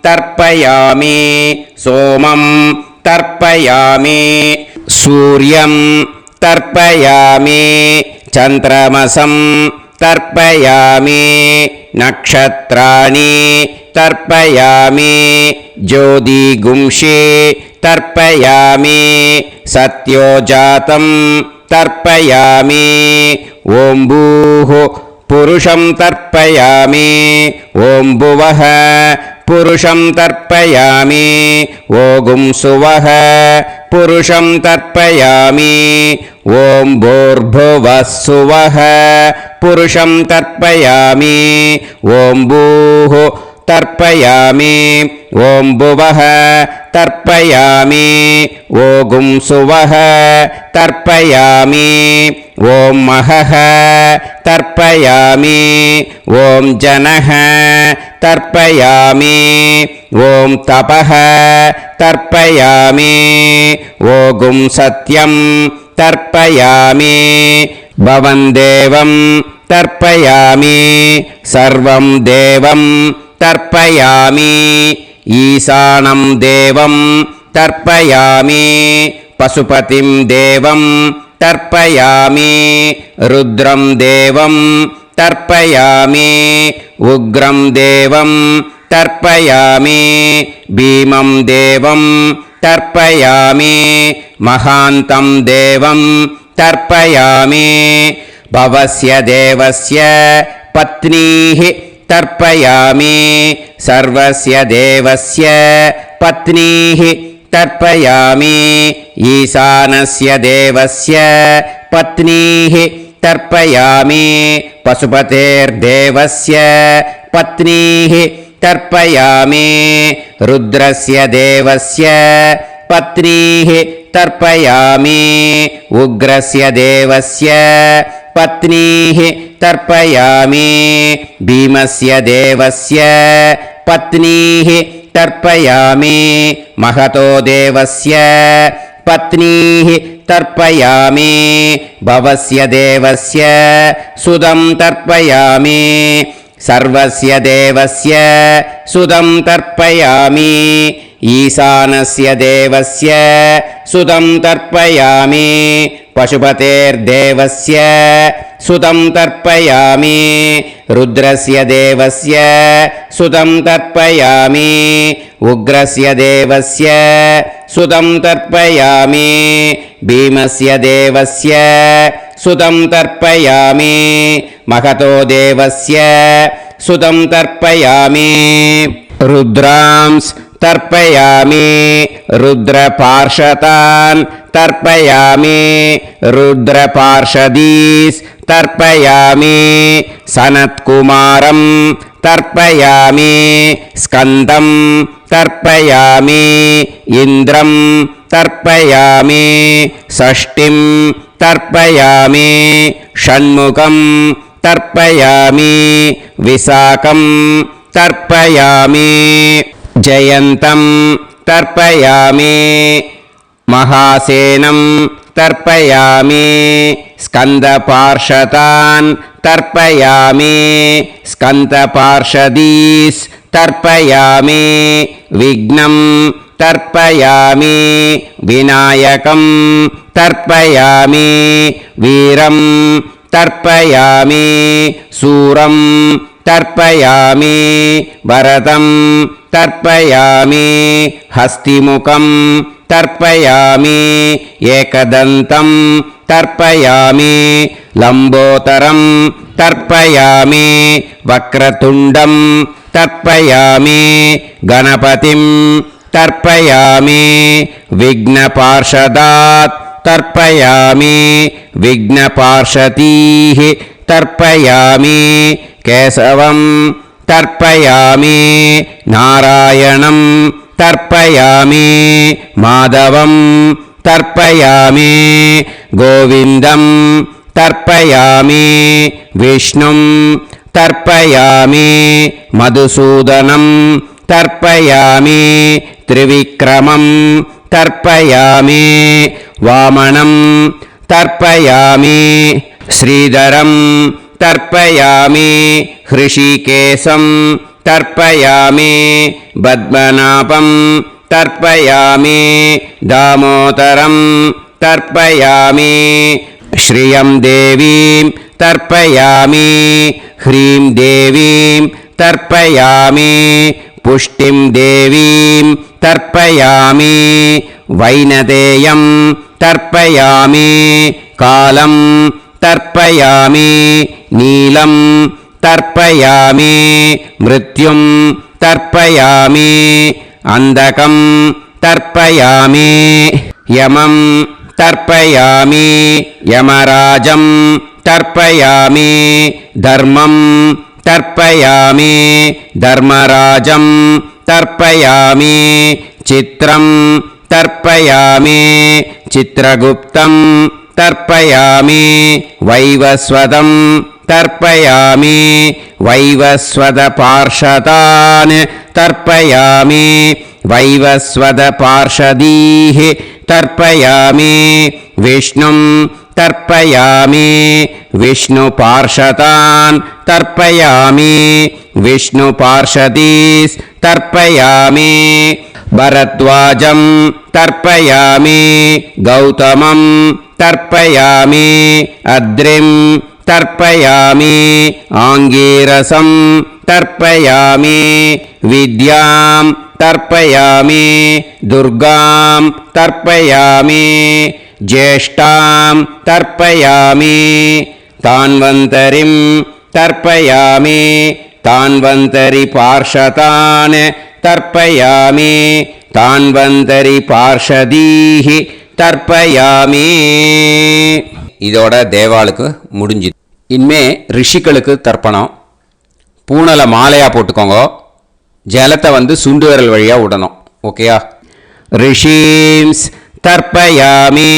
तर्पयामि सोमं तर्पयामि सूर्यं तर्पयामि चन्द्रमसं तर्पयामि नक्षत्राणि तर्पयामि ज्योतिगुंषे तर्पयामि सत्योजातं तर्पयामि ॐ भूः पुरुषं तर्पयामि ॐ भुवः पुरुषं तर्पयामि ॐ सुवः पुरुषं तर्पयामि ॐ भूर्भुवः सुवः पुरुषं तर्पयामि ॐ भूः तर्पयामि ॐ भुवः तर्पयामि ॐ सुवः तर्पयामि ॐ महः तर्पयामि ॐ जनः तर्पयामि ॐ तपः तर्पयामि ॐ सत्यं तर्पयामि भवं देवं तर्पयामि सर्वं देवं तर्पयामि ईशानं देवं तर्पयामि पशुपतिं देवं तर्पयामि रुद्रं देवं तर्पयामि उग्रं देवं तर्पयामि भीमं देवं तर्पयामि महान्तं देवं तर्पयामि भवस्य देवस्य पत्नीः तर्पयामि सर्वस्य देवस्य पत्नीः तर्पयामि ईशानस्य देवस्य पत्नीः तर्पयामि पशुपतेर्देवस्य पत्नीः तर्पयामि रुद्रस्य देवस्य पत्नीः तर्पयामि उग्रस्य देवस्य पत्नीः तर्पयामि भीमस्य देवस्य पत्नीः तर्पयामि महतो देवस्य पत्नीः तर्पयामि भवस्य देवस्य सुदं तर्पयामि सर्वस्य देवस्य सुदं तर्पयामि ईशानस्य देवस्य सुतं तर्पयामि पशुपतेर्देवस्य सुतं तर्पयामि रुद्रस्य देवस्य सुतं तर्पयामि उग्रस्य देवस्य सुतं तर्पयामि भीमस्य देवस्य सुतं तर्पयामि महतो देवस्य सुतं तर्पयामि रुद्रांस् तर्पयामि रुद्रपार्षदान् तर्पयामि रुद्रपार्षदीस् तर्पयामि सनत्कुमारं तर्पयामि स्कन्दं तर्पयामि इन्द्रं तर्पयामि षष्टिं तर्पयामि षण्मुखं तर्पयामि विशाखं तर्पयामि जयन्तं तर्पयामि महासेनं तर्पयामि स्कन्दपार्षदान् तर्पयामि स्कन्दपार्षदीस् तर्पयामि विघ्नं तर्पयामि विनायकं तर्पयामि वीरं तर्पयामि सूरं तर्पयामि वरदं तर्पयामि हस्तिमुखं तर्पयामि एकदन्तं तर्पयामि लम्बोदरं तर्पयामि वक्रतुण्डं तर्पयामि गणपतिं तर्पयामि विघ्नपार्षदात् तर्पयामि विघ्नपार्षदीः तर्पयामि केशवं तर्पयामि नारायणं तर्पयामि माधवं तर्पयामि गोविन्दं तर्पयामि विष्णुं तर्पयामि मधुसूदनं तर्पयामि त्रिविक्रमं तर्पयामि वामनं तर्पयामि श्रीधरं तर्पयामि हृषीकेशं तर्पयामि पद्मनाभं तर्पयामि दामोदरं तर्पयामि श्रियं देवीं तर्पयामि ह्रीं देवीं तर्पयामि पुष्टिं देवीं तर्पयामि वैनदेयं तर्पयामि कालं तर्पयामि नीलं तर्पयामि मृत्युं तर्पयामि अन्धकं तर्पयामि यमं तर्पयामि यमराजं तर्पयामि धर्मं तर्पयामि धर्मराजं तर्पयामि चित्रं तर्पयामि चित्रगुप्तं तर्पयामि वैवस्वतं तर्पयामि वैवस्वतपार्षदान् तर्पयामि वैवस्वतपार्षदीः तर्पयामि विष्णुं तर्पयामि विष्णुपार्षदान् तर्पयामि विष्णुपार्षदीस् तर्पयामि भरद्वाजं तर्पयामि गौतमं तर्पयामि अद्रिं तर्पयामि आङ्गीरसं तर्पयामि विद्यां तर्पयामि दुर्गां तर्पयामि ज्येष्ठां तर्पयामि तान्वन्तरिं तर्पयामि तान्वन्तरिपार्षदान् तर्पयामि तान्वन्तरिपार्षदीः தர்ப்பயாமி. இதோட தேவாளுக்கு முடிஞ்சுது. இனிமே ரிஷிகளுக்கு தர்ப்பணம். பூனலை மாலையாக போட்டுக்கோங்க. ஜலத்தை சுண்டு விரல் வழியாக விடணும். ஓகேயா? ரிஷீம்ஸ் தர்ப்பயாமி,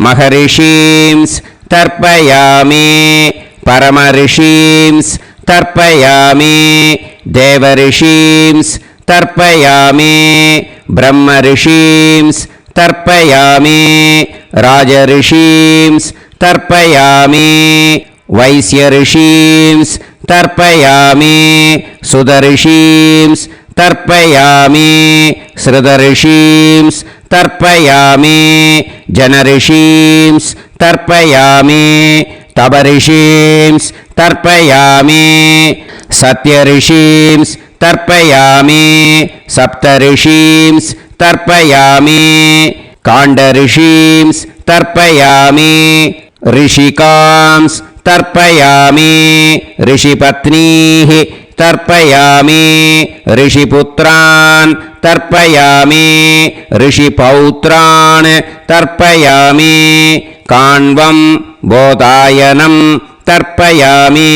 மகரிஷீம்ஸ் தர்ப்பயாமி, பரமரிஷீம்ஸ் தர்ப்பயாமி, தேவரிஷீம்ஸ் தர்ப்பயாமி, பிரம்மரிஷீம்ஸ் தர்ப்பயாமி, ராஜரிஷீம்ஸ் தர்ப்பயாமி, வைஸ்யரிஷீம்ஸ் தர்ப்பயாமி, சுதரிஷீம்ஸ் तर्पयामि श्रुतऋषींस् तर्पयामि जनऋषींस् तर्पयामि तपऋषींस् तर्पयामि सत्यऋषींस् तर्पयामि सप्तऋषींस् तर्पयामि काण्डऋषींस् तर्पयामि ऋषिकांस् तर्पयामि ऋषिपत्नीः तर्पयामि ऋषिपुत्रान् तर्पयामि ऋषिपौत्रान् तर्पयामि काण्वं बोधायनं तर्पयामि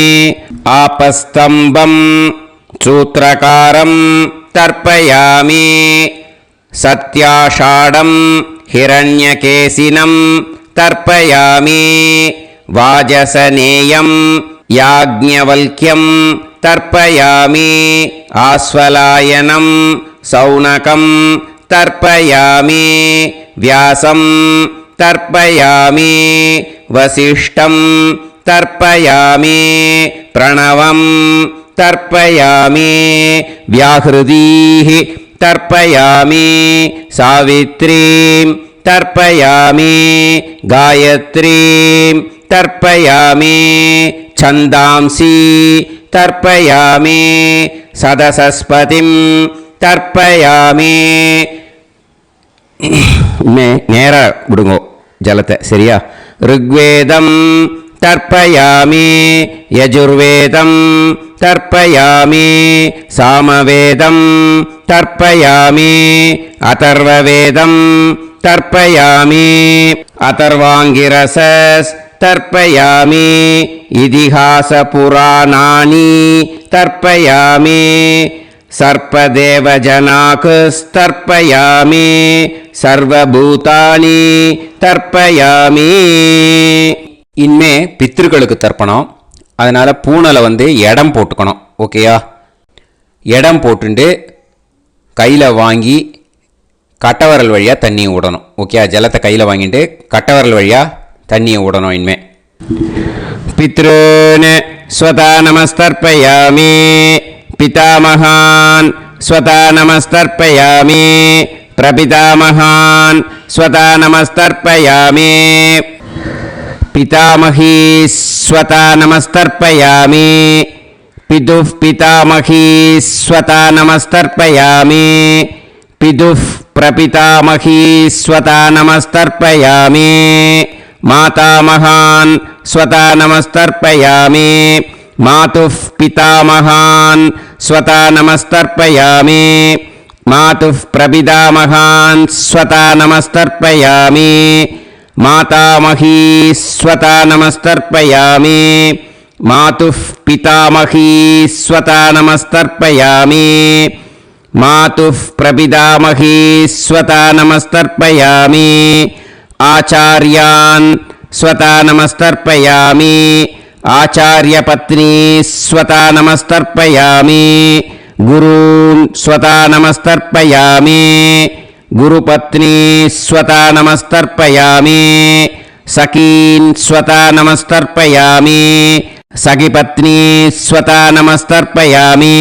आपस्तम्भं सूत्रकारं तर्पयामि सत्याषाढं हिरण्यकेशिनं तर्पयामि वाजसनेयं याज्ञवल्क्यं तर्पयामि आस्वलायनं सौनकं तर्पयामि व्यासं तर्पयामि वसिष्ठं तर्पयामि प्रणवं तर्पयामि व्याहृतीः तर्पयामि सावित्रीं तर्पयामि गायत्रीं तर्पयामि छन्दांसि तर्पयामि सदसस्पतिं तर्पयामि நேர விடுங்கோ ஜலத்தை சரியா ருக்வேதம் தர்ப்பயாமி யஜுர்வேதம் தர்ப்பயாமி சாமவேதம் தர்ப்பயாமி அதர்வவேதம் தர்ப்பயாமி அதர்வாங்கிரசஸ் தர்ப்பயாமி இதிஹாச புராணானி தர்ப்பயாமி सर्पदेवजनाकुस्तर्पयामि सर्वभूतानि தர்ப்பயாமி. இனிமே பித்திருக்களுக்கு தர்ப்பணம். அதனால் பூனலை இடம் போட்டுக்கணும். ஓகேயா? இடம் போட்டுண்டு கையில் வாங்கி கட்டவரல் வழியாக தண்ணியை விடணும். ஓகேயா? ஜலத்தை கையில் வாங்கிட்டு கட்டவரல் வழியாக தண்ணியை விடணும். இனிமே பித்ருன்னு ஸ்வதா நமஸ்தர்ப்பயாமி पितामहान् स्वता नमस्तर्पयामि प्रपितामहान् स्वता नमस्तर्पयामि पितामही स्वता नमस्तर्पयामि पितुः पितामही स्वता नमस्तर्पयामि पितुः प्रपितामही स्वता नमस्तर्पयामि मातामहान् स्वता नमस्तर्पयामि मातुः पितामहान् स्वता नमस्तर्पयामि मातुः प्रपितामहान् स्वता नमस्तर्पयामि मातामही स्वता नमस्तर्पयामि मातुः पितामही स्वता नमस्तर्पयामि मातुः प्रपितामही स्वता नमस्तर्पयामि आचार्यान् स्वता नमस्तर्पयामि आचार्यपत्नी स्वता नमस्तर्पयामि गुरून् स्वता नमस्तर्पयामि गुरुपत्नी स्वता नमस्तर्पयामि सखीन् स्वता नमस्तर्पयामि सखिपत्नी स्वता नमस्तर्पयामि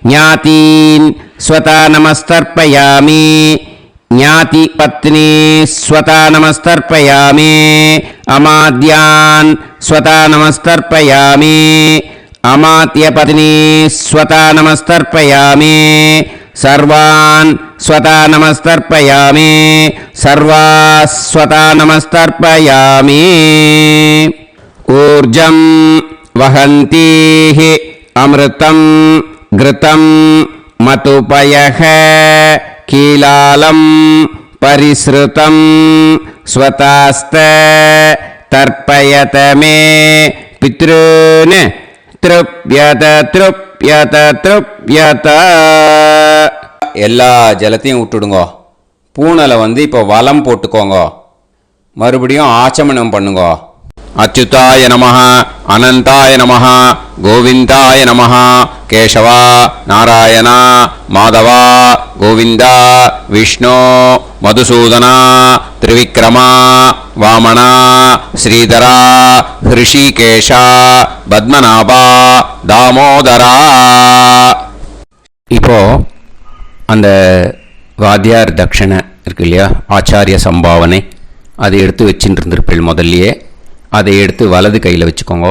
ज्ञातीन् स्वता नमस्तर्पयामि ज्ञातिपत्नी स्वता नमस्तर्पयामि अमाद्यान् स्वता नमस्तर्पयामि अमात्यपत्नी स्वता नमस्तर्पयामि सर्वान् स्वता नमस्तर्पयामि सर्वाः स्वता नमस्तर्पयामि ऊर्जं वहन्तीः अमृतं घृतं मतुपयः कीलालं परिसृतं स्वतास्त तर्पयत मे पितॄन् तृप्यत तृप्यत तृप्यत. எல்லா ஜலத்தையும் விட்டுடுங்கோ. பூனலை இப்போ வலம் போட்டுக்கோங்க. மறுபடியும் ஆச்சமனம் பண்ணுங்கோ. அச்சுதாய நமஹ அனந்தாய நமஹ கோவிந்தாய நமஹ கேசவா நாராயணா மாதவா கோவிந்தா விஷ்ணு மதுசூதனா திரிவிக்ரமா வாமனா ஸ்ரீதரா ஹிருஷிகேஷா பத்மநாபா தாமோதரா. இப்போ அந்த வாத்தியார் தட்சணை இருக்கு இல்லையா, ஆச்சாரிய சம்பாவனை, அதை எடுத்து வச்சுட்டு இருந்திருப்பேள் முதல்லையே. அதை எடுத்து வலது கையில் வச்சுக்கோங்க.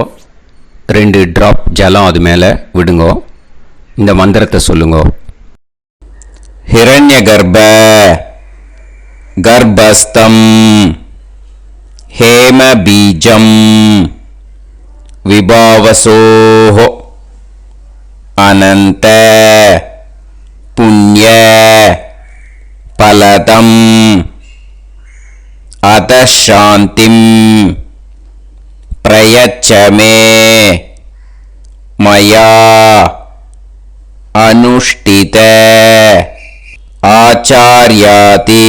2 ட்ராப் ஜலம் அது மேலே விடுங்கோ. இந்த மந்திரத்தை சொல்லுங்கோ. ஹிரண்ய கர்ப்ப கர்ப்பஸ்தம் ஹேம பீஜம் விபாவசோஹோ அனந்த புண்ணிய பலதம் அதசாந்திம் பிரயச்சமே மயா அனுஷ்டித ஆச்சார்யாதி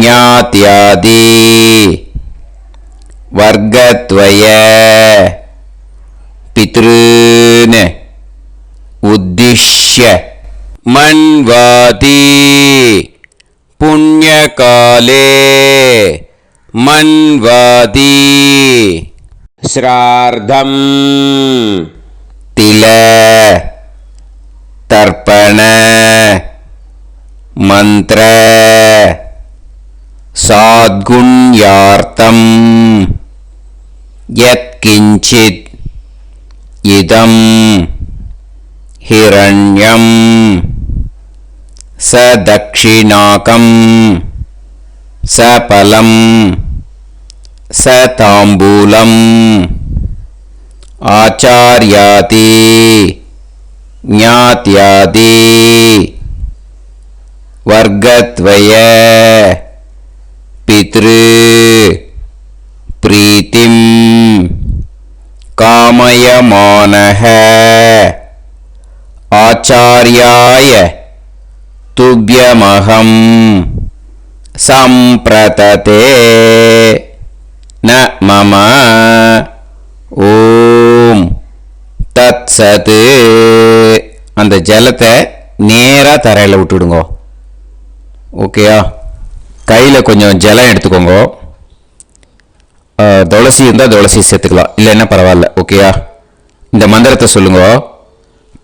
ஞாத்யாதி வர்க்கத்வய பித்ருன் உத்திஷ்ய மன்வாதி புண்ணியகாலே மன்வாதி श्रार्धम् தில தர்ப்பண மந்திர சாத்குண்யார்த்தம் யத்கிஞ்சித் இதம் ஹிரண்யம் சதக்ஷிணாகம் சபலம் சதாம்பூலம் ஆச்சார்யாதி ஞாத்யாதி வர்க்கத்வய பித்ரு பிரீத்திம் காமயமானஹ ஆச்சார்யாய துப்யமஹம் சம்பிரததே ந மம ஓம் தத் சத். அந்த ஜலத்தை நேராக தரையில் விட்டுடுங்க. ஓகேயா? கையில் கொஞ்சம் ஜலம் எடுத்துக்கோங்க. துளசி இருந்தால் துளசி சேர்த்துக்கலாம், இல்லைன்னா பரவாயில்ல. ஓகேயா? இந்த மந்திரத்தை சொல்லுங்க.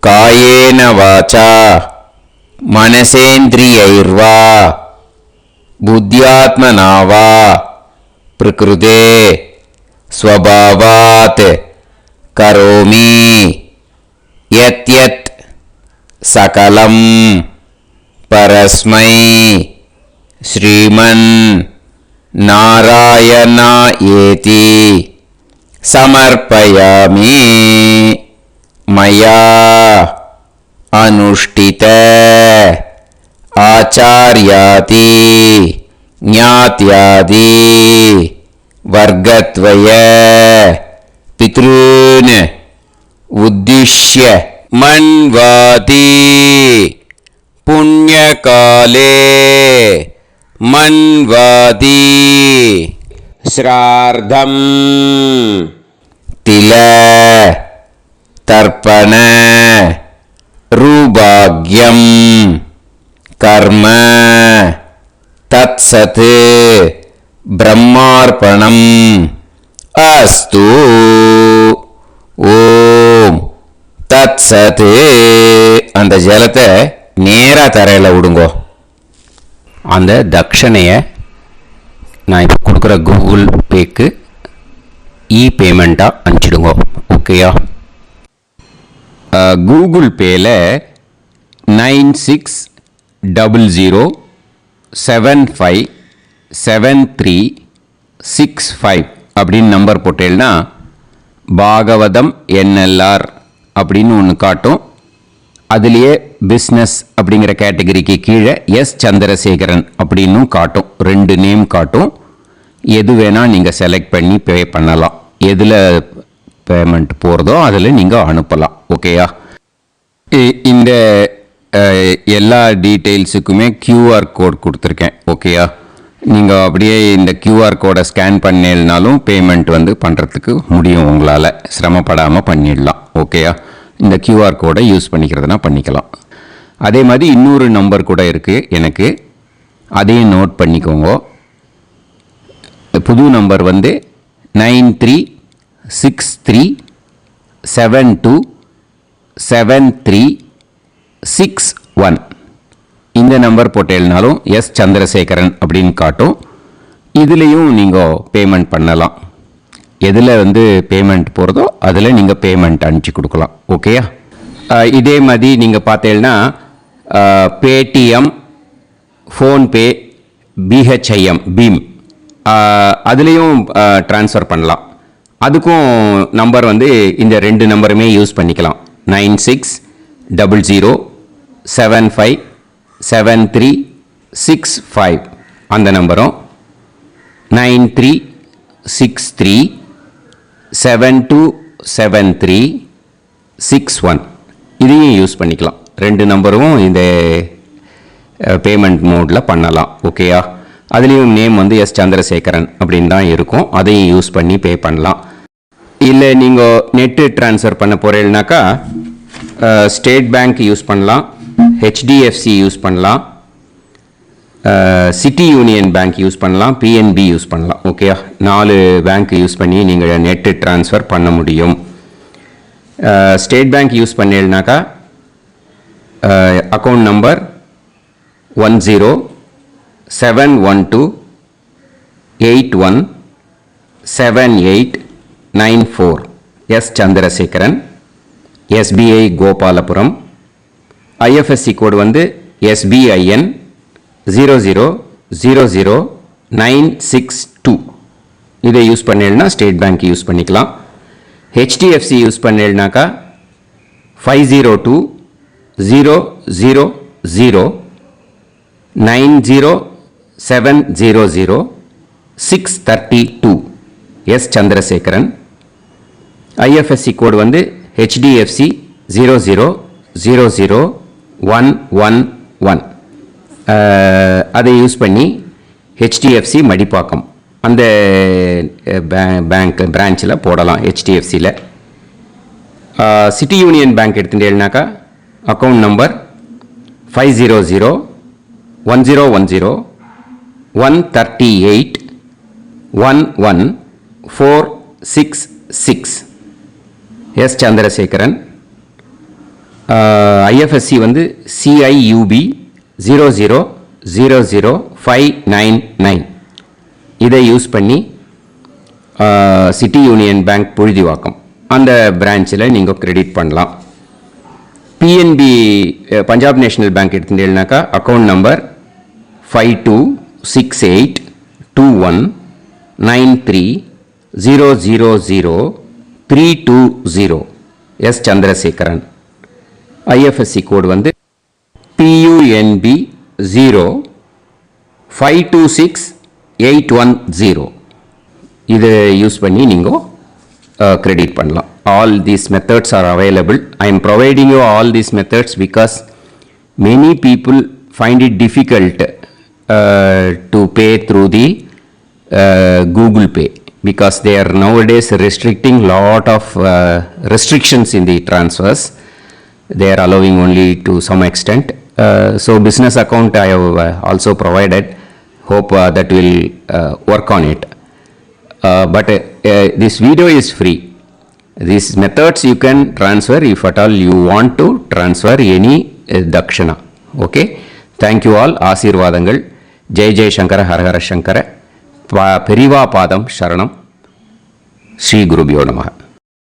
காயேன வாச்சா மனசேந்திரியைர்வா புத்தியாத்மனாவா பிரகிருதே ஸ்வபாவாத் கரோமி யத் யத் சகலம் பரஸ்மை ஸ்ரீமன் நாராயணா ஏதி சமர்ப்பயாமி மயா அனுஷ்டித ஆச்சார்யாதி ஞாத்யாதி வர்க்கத்வய பித்ருன் உத்திஷ்ய மன்வாதி புண்ணியகாலே மன்வாதி श्रार्धम् தில தர்ப்பண ரூபாக்யம் கர்ம தத் சத் பிரம்மார்ப்பணம் அஸ்து. ஓம் தத் சத். அந்த ஜலத்தை நேராக தரையில் விடுங்கோ. அந்த தட்சணையை நான் இப்போ கொடுக்குற கூகுள் பேக்கு பேமெண்ட்டாக அனுப்பிச்சிடுங்க. ஓகேயா? கூகுள் பேயில் 9600757365 அப்படின்னு நம்பர் போட்டேன்னா பாகவதம் NLR அப்படின்னு ஒன்று காட்டும். அதுலேயே பிஸ்னஸ் அப்படிங்கிற கேட்டகரிக்கு கீழே எஸ் சந்திரசேகரன் அப்படின்னும் காட்டும். 2 நேம் காட்டும். எது வேணால் நீங்கள் செலக்ட் பண்ணி பே பண்ணலாம். எதில் பேமெண்ட் போகிறதோ அதில் நீங்கள் அனுப்பலாம். ஓகேயா? இந்த எல்லா டீட்டெயில்ஸுக்குமே QR கோட் கொடுத்துருக்கேன். ஓகேயா? நீங்கள் அப்படியே இந்த QR கோடை ஸ்கேன் பண்ணேன்னாலும் பேமெண்ட் பண்ணுறதுக்கு முடியும். உங்களால் சிரமப்படாமல் பண்ணிடலாம். ஓகேயா? இந்த QR கோடை யூஸ் பண்ணிக்கிறதுனா பண்ணிக்கலாம். அதே மாதிரி இன்னொரு நம்பர் கூட இருக்குது எனக்கு, அதையும் நோட் பண்ணிக்கோங்க. புது நம்பர் 9363727361. 1 இந்த நம்பர் போட்டேல்னாலும் எஸ் சந்திரசேகரன் அப்படின்னு காட்டும். இதுலேயும் நீங்கள் பேமெண்ட் பண்ணலாம். எதில் வந்து பேமெண்ட் போகிறதோ அதில் நீங்கள் பேமெண்ட் அனுப்பிச்சி கொடுக்கலாம். ஓகேயா? இதே மாதிரி நீங்கள் பார்த்தீங்கன்னா பேடிஎம், ஃபோன்பே, பிஹெச்ஐஎம், பீம் அதுலேயும் ட்ரான்ஸ்ஃபர் பண்ணலாம். அதுக்கும் நம்பர் வந்து இந்த 2 நம்பருமே யூஸ் பண்ணிக்கலாம். 9600757365 அந்த நம்பரும் 9363727361 இதையும் யூஸ் பண்ணிக்கலாம். 2 நம்பரும் இந்த பேமெண்ட் மோடில் பண்ணலாம். ஓகேயா? அதுலேயும் நேம் வந்து எஸ் சந்திரசேகரன் அப்படின்னு தான் இருக்கும். அதையும் யூஸ் பண்ணி பே பண்ணலாம். இல்லை நீங்கள் நெட்டு ட்ரான்ஸ்ஃபர் பண்ண போகிறீங்கனாக்கா ஸ்டேட் பேங்க் யூஸ் பண்ணலாம், ஹெச்டிஎஃப்சி யூஸ் பண்ணலாம், சிட்டி யூனியன் பேங்க் யூஸ் பண்ணலாம், பிஎன்பி யூஸ் பண்ணலாம். ஓகேயா? 4 பேங்க் யூஸ் பண்ணி நீங்கள் நெட்டு ட்ரான்ஸ்ஃபர் பண்ண முடியும். ஸ்டேட் பேங்க் யூஸ் பண்ணீங்கனாக்கா account number 1071281789 S Chandrasekaran, SBI Gopalapuram. IFSC code வந்து SBIN 0000962. இதை யூஸ் பண்ணீங்கன்னா ஸ்டேட் பேங்க் யூஸ் பண்ணிக்கலாம். ஹெச்டிஎஃப்சி யூஸ் பண்ணீங்கனாக்கா 5020090700 எஸ் சந்திரசேகரன். ஐஎஃப்எஸ்சி கோடு வந்து HDFC 0000111. அதை யூஸ் பண்ணி HDFC மடிப்பாக்கம் அந்த பேங்க் பிரான்ச்சில் போடலாம். HDFCயில் சிட்டி யூனியன் பேங்க் எடுத்துட்டேன்னாக்கா account number 5001010381146 S Chandrasekaran. IFSC வந்து CIUB 0000599. இதை யூஸ் பண்ணி சிட்டி யூனியன் பேங்க் புழுதிவாக்கம் அந்த பிரான்ச்சில் நீங்கள் கிரெடிட் பண்ணலாம். பிஎன்பி பஞ்சாப் நேஷனல் பேங்க் எடுத்துட்டேன்னாக்கா account number 52682193000320 S Chandrasekaran. IFSC code வந்து PUNB 0526810. இதை யூஸ் பண்ணி நீங்கள் கிரெடிட் பண்ணலாம். All these methods are available. I am providing you all these methods because many people find it difficult to pay through the Google Pay because they are nowadays restricting lot of restrictions in the transfers. They are allowing only to some extent. So business account I have also provided. Hope that will work on it. But this video is free. These methods you can transfer if at all you want to transfer any dakshana. Okay. Thank you all. ஆசீர்வாதங்கள். ஜெய் ஜெய் சங்கர ஹர ஹர சங்கர. பெரிவா பாதம் சரணம். ஸ்ரீ குருபியோ நமஹ.